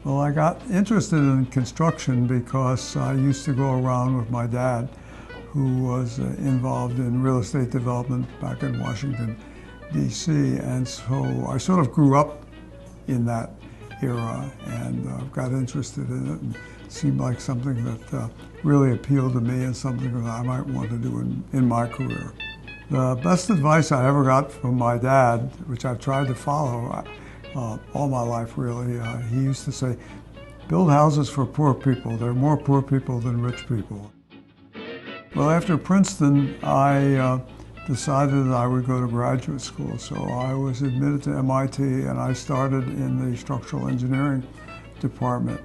Well, I got interested in construction because I used to go around with my dad, who was involved in real estate development back in Washington, D.C. And so I sort of grew up in that era and got interested in it. And it seemed like something that really appealed to me and something that I might want to do in my career. The best advice I ever got from my dad, which I've tried to follow all my life really, he used to say, build houses for poor people. There are more poor people than rich people. Well, after Princeton, I decided that I would go to graduate school. So I was admitted to MIT and I started in the structural engineering department.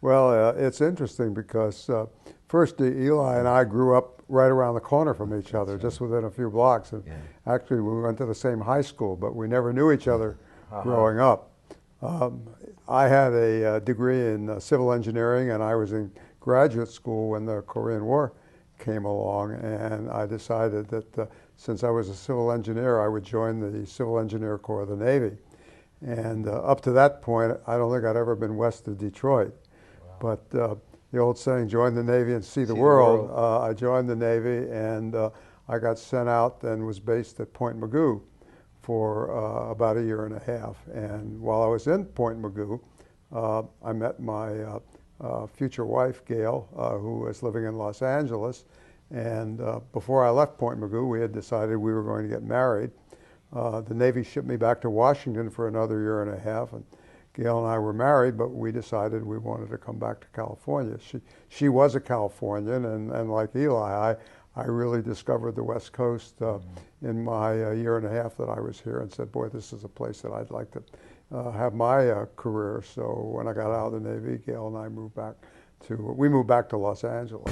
Well, it's interesting because first Eli and I grew up right around the corner from each other, just within a few blocks. And actually we went to the same high school, but we never knew each other growing up. I had a degree in civil engineering and I was in graduate school when the Korean War came along, and I decided that since I was a civil engineer, I would join the Civil Engineer Corps of the Navy. And up to that point, I don't think I'd ever been west of Detroit. Wow. But the old saying, join the Navy and see the world. I joined the Navy and I got sent out and was based at Point Mugu for about a year and a half. And while I was in Point Mugu, I met my future wife, Gail, who was living in Los Angeles. And before I left Point Mugu, we had decided we were going to get married. The Navy shipped me back to Washington for another year and a half. And Gail and I were married, but we decided we wanted to come back to California. She was a Californian, and like Eli, I really discovered the West Coast in my year and a half that I was here and said, boy, this is a place that I'd like to have my career. So when I got out of the Navy, Gail and I moved back to Los Angeles.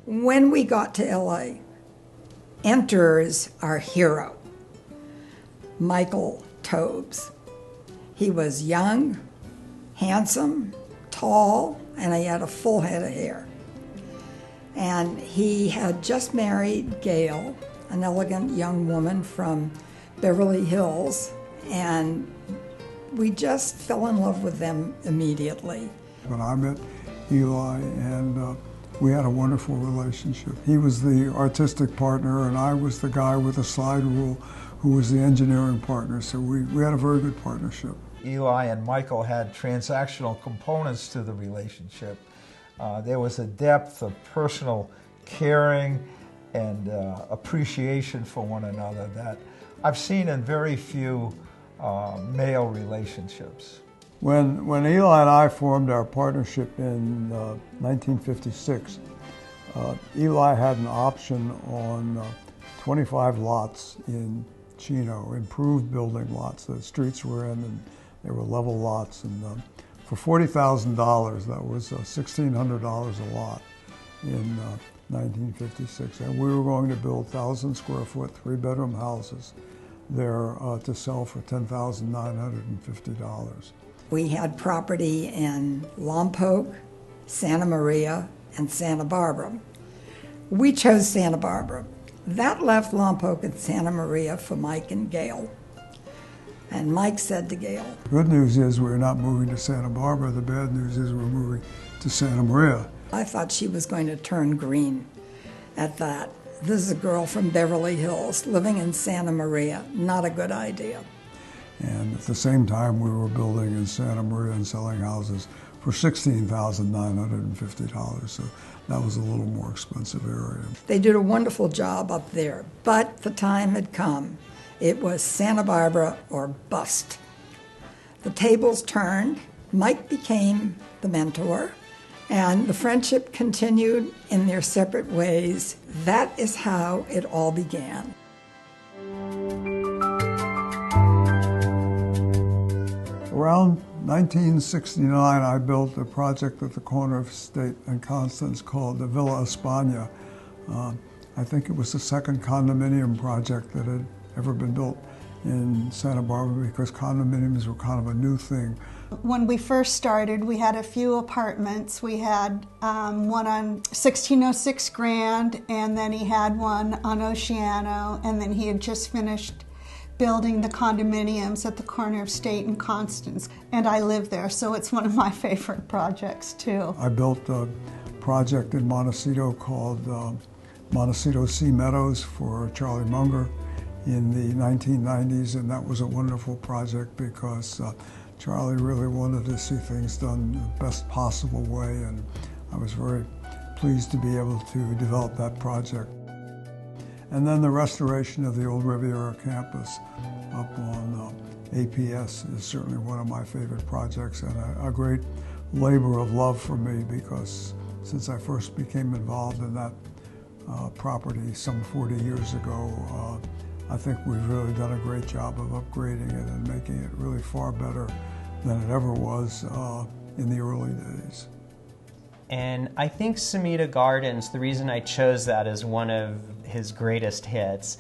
When we got to LA, enters our hero, Michael Towbes. He was young, handsome, tall, and he had a full head of hair. And he had just married Gail, an elegant young woman from Beverly Hills, and we just fell in love with them immediately. When I met Eli, and we had a wonderful relationship. He was the artistic partner, and I was the guy with the slide rule who was the engineering partner, so we had a very good partnership. Eli and Michael had transactional components to the relationship. There was a depth of personal caring and appreciation for one another that I've seen in very few male relationships. When Eli and I formed our partnership in 1956, Eli had an option on 25 lots in Chino, improved building lots. The streets were in and they were level lots. And for $40,000, that was $1,600 a lot in 1956. And we were going to build 1,000 square foot, 3-bedroom houses there to sell for $10,950. We had property in Lompoc, Santa Maria, and Santa Barbara. We chose Santa Barbara. That left Lompoc and Santa Maria for Mike and Gail. And Mike said to Gail, good news is we're not moving to Santa Barbara. The bad news is we're moving to Santa Maria. I thought she was going to turn green at that. This is a girl from Beverly Hills living in Santa Maria. Not a good idea. And at the same time, we were building in Santa Maria and selling houses for $16,950. So that was a little more expensive area. They did a wonderful job up there, but the time had come. It was Santa Barbara or bust. The tables turned. Mike became the mentor, and the friendship continued in their separate ways. That is how it all began. Around 1969, I built a project at the corner of State and Constance called the Villa España. I think it was the second condominium project that had ever been built in Santa Barbara because condominiums were kind of a new thing When we first started, we had a few apartments. We had one on 1606 Grand, and then he had one on Oceano, and then he had just finished building the condominiums at the corner of State and Constance. And I live there, so it's one of my favorite projects too. I built a project in Montecito called Montecito Sea Meadows for Charlie Munger in the 1990s, and that was a wonderful project because Charlie really wanted to see things done the best possible way, and I was very pleased to be able to develop that project. And then the restoration of the old Riviera campus up on APS is certainly one of my favorite projects, and a great labor of love for me, because since I first became involved in that property some 40 years ago, I think we've really done a great job of upgrading it and making it really far better than it ever was in the early days. And I think Semita Gardens, the reason I chose that as one of his greatest hits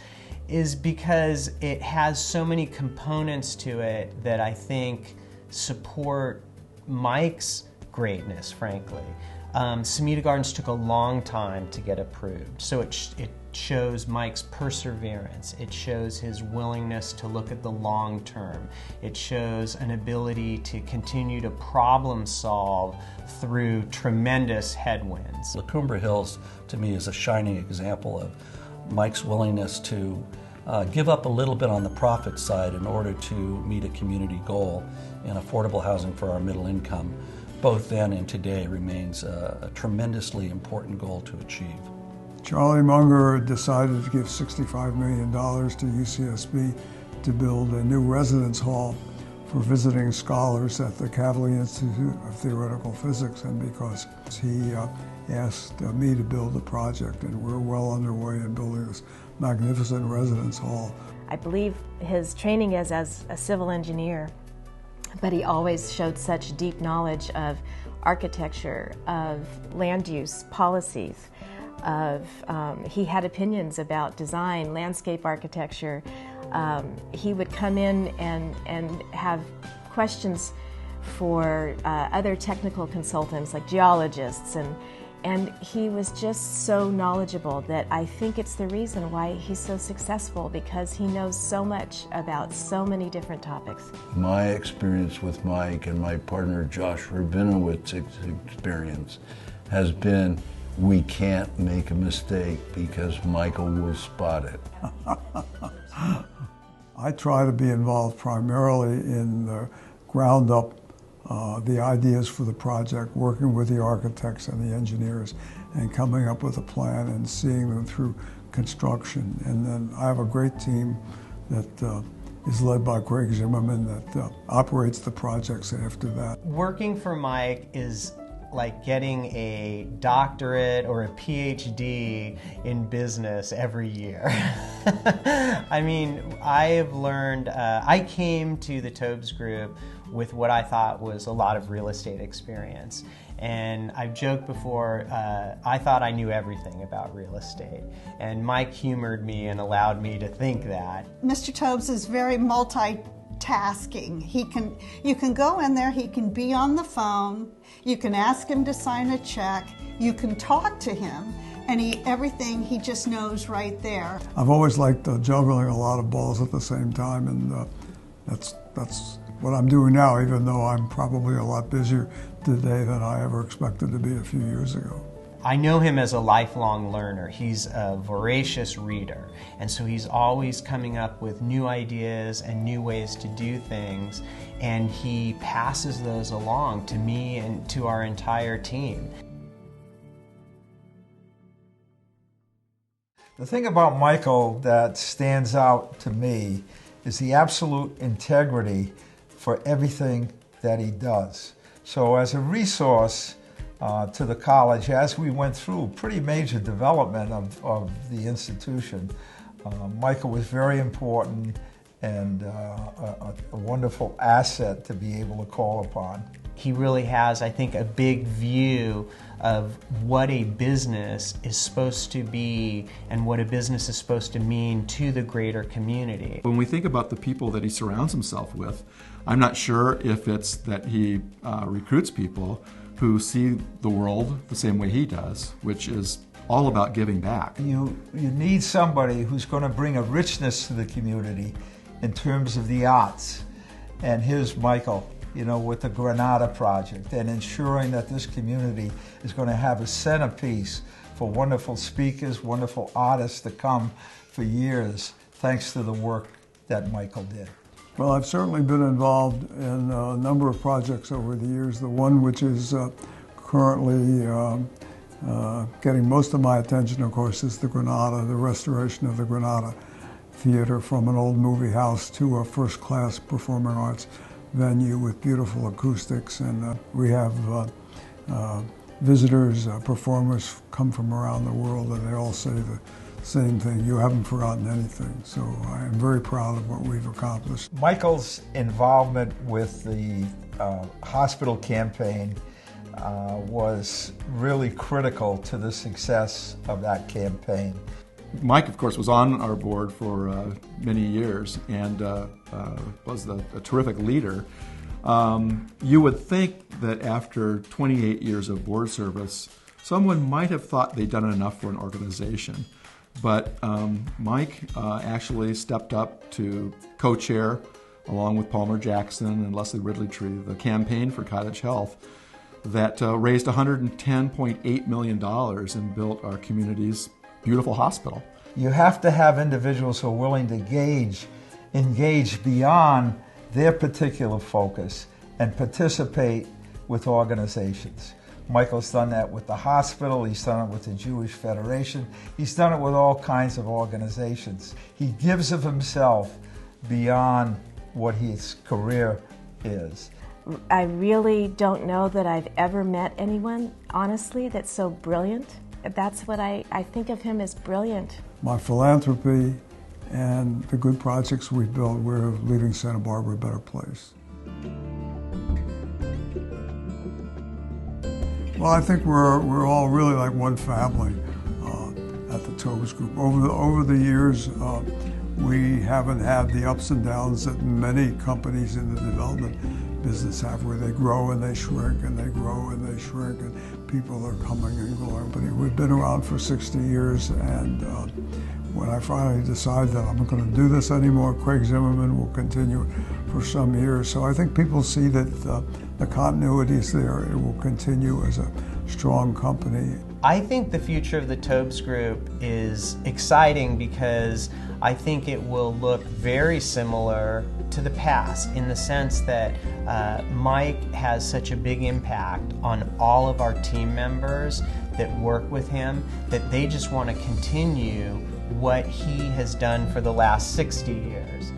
is because it has so many components to it that I think support Mike's greatness, frankly. Semita Gardens took a long time to get approved, so it shows Mike's perseverance. It shows his willingness to look at the long term. It shows an ability to continue to problem solve through tremendous headwinds. La Cumbre Hills, to me, is a shining example of Mike's willingness to give up a little bit on the profit side in order to meet a community goal, and affordable housing for our middle income, both then and today, remains a tremendously important goal to achieve. Charlie Munger decided to give $65 million to UCSB to build a new residence hall for visiting scholars at the Cali Institute of Theoretical Physics, and because he asked me to build the project, and we're well underway in building this magnificent residence hall. I believe his training is as a civil engineer, but he always showed such deep knowledge of architecture, of land use policies, he had opinions about design, landscape architecture. He would come in and have questions for other technical consultants like geologists, and he was just so knowledgeable that I think it's the reason why he's so successful, because he knows so much about so many different topics. My experience with Mike and my partner Josh Rabinowitz's experience has been, we can't make a mistake because Michael will spot it. I try to be involved primarily in the ground up, the ideas for the project, working with the architects and the engineers and coming up with a plan and seeing them through construction. And then I have a great team that is led by Greg Zimmerman that operates the projects after that. Working for Mike is like getting a doctorate or a PhD in business every year. I mean, I have learned, I came to the Towbes Group with what I thought was a lot of real estate experience. And I've joked before, I thought I knew everything about real estate. And Mike humored me and allowed me to think that. Mr. Towbes is very multitasking. You can go in there, he can be on the phone, you can ask him to sign a check, you can talk to him, and everything he just knows right there. I've always liked juggling a lot of balls at the same time, and that's what I'm doing now, even though I'm probably a lot busier today than I ever expected to be a few years ago. I know him as a lifelong learner. He's a voracious reader, and so he's always coming up with new ideas and new ways to do things, and he passes those along to me and to our entire team. The thing about Michael that stands out to me is the absolute integrity for everything that he does. So as a resource to the college, as we went through pretty major development of the institution, Michael was very important and a wonderful asset to be able to call upon. He really has, I think, a big view of what a business is supposed to be and what a business is supposed to mean to the greater community. When we think about the people that he surrounds himself with, I'm not sure if it's that he recruits people who see the world the same way he does, which is all about giving back. You need somebody who's going to bring a richness to the community in terms of the arts. And here's Michael, with the Granada Project and ensuring that this community is going to have a centerpiece for wonderful speakers, wonderful artists to come for years, thanks to the work that Michael did. Well, I've certainly been involved in a number of projects over the years. The one which is currently getting most of my attention, of course, is the Granada, the restoration of the Granada Theater from an old movie house to a first-class performing arts venue with beautiful acoustics. And we have visitors, performers come from around the world, and they all say the same thing: you haven't forgotten anything. So I am very proud of what we've accomplished. Michael's involvement with the hospital campaign was really critical to the success of that campaign. Mike, of course, was on our board for many years and was a terrific leader. You would think that after 28 years of board service, someone might have thought they'd done enough for an organization. But Mike actually stepped up to co-chair, along with Palmer Jackson and Leslie Ridley-Tree, the campaign for Cottage Health that raised $110.8 million and built our community's beautiful hospital. You have to have individuals who are willing to engage beyond their particular focus and participate with organizations. Michael's done that with the hospital, he's done it with the Jewish Federation, he's done it with all kinds of organizations. He gives of himself beyond what his career is. I really don't know that I've ever met anyone, honestly, that's so brilliant. That's what I think of him as brilliant. My philanthropy and the good projects we've built, we're leaving Santa Barbara a better place. Well, I think we're all really like one family at the Towbes Group. Over the years, we haven't had the ups and downs that many companies in the development business have, where they grow and they shrink and they grow and they shrink and people are coming and going. But we've been around for 60 years, and when I finally decided that I'm not going to do this anymore, Craig Zimmerman will continue for some years. So I think people see that the continuity is there. It will continue as a strong company. I think the future of the Towbes Group is exciting because I think it will look very similar to the past, in the sense that Mike has such a big impact on all of our team members that work with him that they just want to continue what he has done for the last 60 years.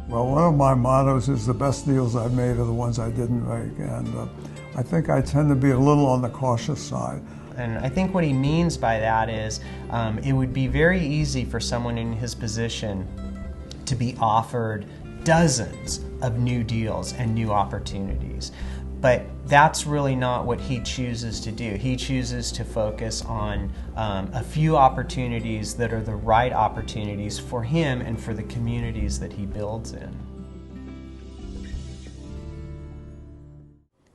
Well, one of my mottos is the best deals I've made are the ones I didn't make, and I think I tend to be a little on the cautious side. And I think what he means by that is it would be very easy for someone in his position to be offered dozens of new deals and new opportunities. But that's really not what he chooses to do. He chooses to focus on a few opportunities that are the right opportunities for him and for the communities that he builds in.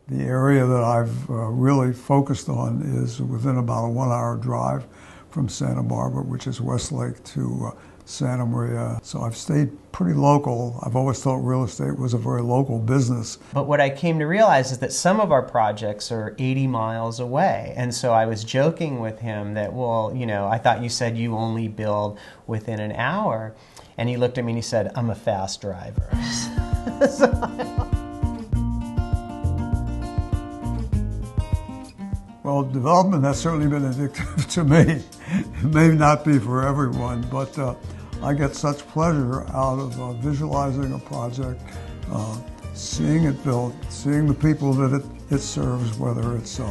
The area that I've really focused on is within about a 1-hour drive from Santa Barbara, which is Westlake to Santa Maria. So I've stayed pretty local. I've always thought real estate was a very local business. But what I came to realize is that some of our projects are 80 miles away. And so I was joking with him that, well, I thought you said you only build within an hour. And he looked at me and he said, I'm a fast driver. Well, development has certainly been addictive to me. It may not be for everyone, but I get such pleasure out of visualizing a project, seeing it built, seeing the people that it serves, whether it's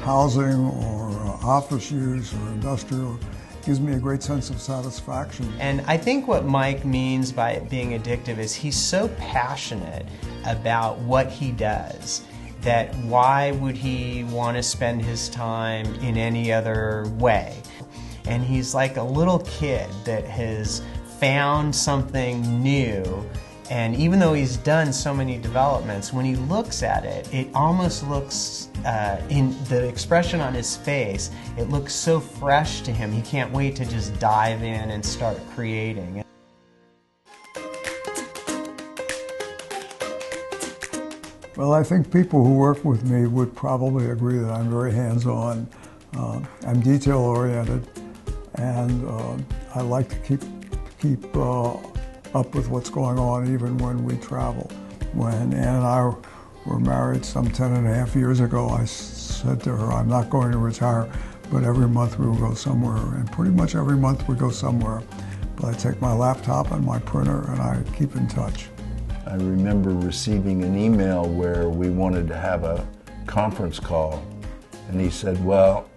housing or office use or industrial. It gives me a great sense of satisfaction. And I think what Mike means by it being addictive is he's so passionate about what he does that why would he want to spend his time in any other way? and he's like a little kid that has found something new. And even though he's done so many developments, when he looks at it, it almost looks, in the expression on his face, it looks so fresh to him. He can't wait to just dive in and start creating. Well, I think people who work with me would probably agree that I'm very hands-on. I'm detail-oriented, and I like to keep up with what's going on even when we travel. When Ann and I were married some 10.5 years ago, I said to her, I'm not going to retire, but every month we will go somewhere. And pretty much every month we go somewhere. But I take my laptop and my printer and I keep in touch. I remember receiving an email where we wanted to have a conference call, and he said, well,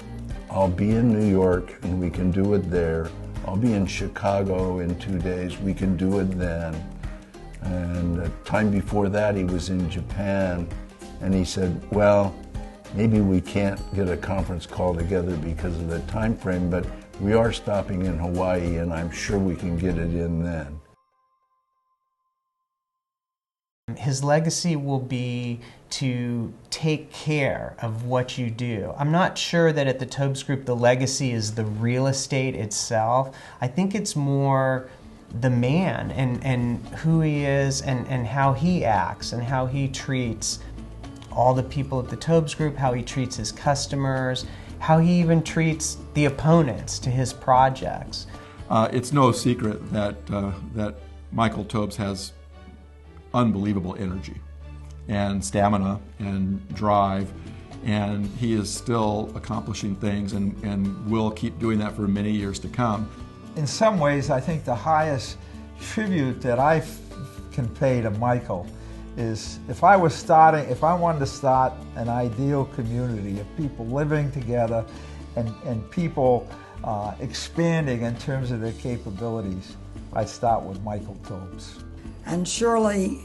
I'll be in New York and we can do it there. I'll be in Chicago in 2 days, we can do it then. And the time before that he was in Japan, and he said, well, maybe we can't get a conference call together because of the time frame, but we are stopping in Hawaii and I'm sure we can get it in then. His legacy will be to take care of what you do. I'm not sure that at the Towbes Group the legacy is the real estate itself. I think it's more the man and who he is and how he acts and how he treats all the people at the Towbes Group, how he treats his customers, how he even treats the opponents to his projects. It's no secret that Michael Towbes has unbelievable energy and stamina and drive, and he is still accomplishing things and will keep doing that for many years to come. In some ways, I think the highest tribute that I can pay to Michael is if I wanted to start an ideal community of people living together and people expanding in terms of their capabilities, I'd start with Michael Towbes. And surely,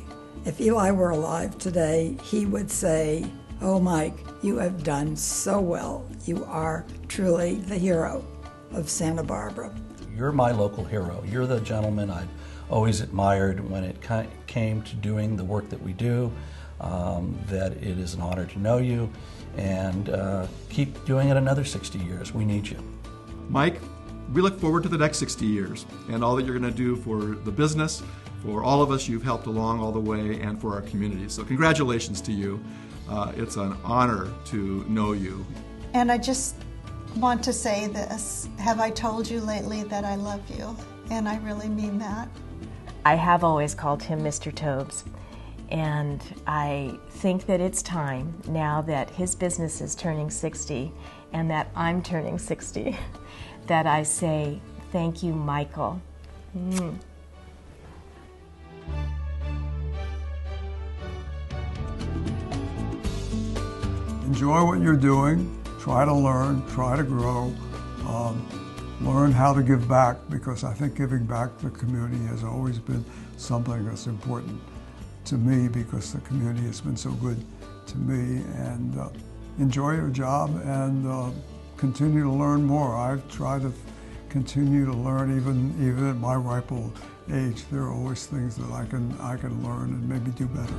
if Eli were alive today, he would say, oh, Mike, you have done so well. You are truly the hero of Santa Barbara. You're my local hero. You're the gentleman I've always admired when it came to doing the work that we do, that it is an honor to know you, and keep doing it another 60 years. We need you. Mike, we look forward to the next 60 years and all that you're going to do for the business, for all of us you've helped along all the way, and for our community. So congratulations to you. It's an honor to know you. And I just want to say this. Have I told you lately that I love you? And I really mean that. I have always called him Mr. Towbes, and I think that it's time, now that his business is turning 60 and that I'm turning 60, that I say, thank you, Michael. Enjoy what you're doing, try to learn, try to grow, learn how to give back, because I think giving back to the community has always been something that's important to me, because the community has been so good to me. And enjoy your job and continue to learn more. I've tried to continue to learn even at my ripe old age. There are always things that I can learn and maybe do better.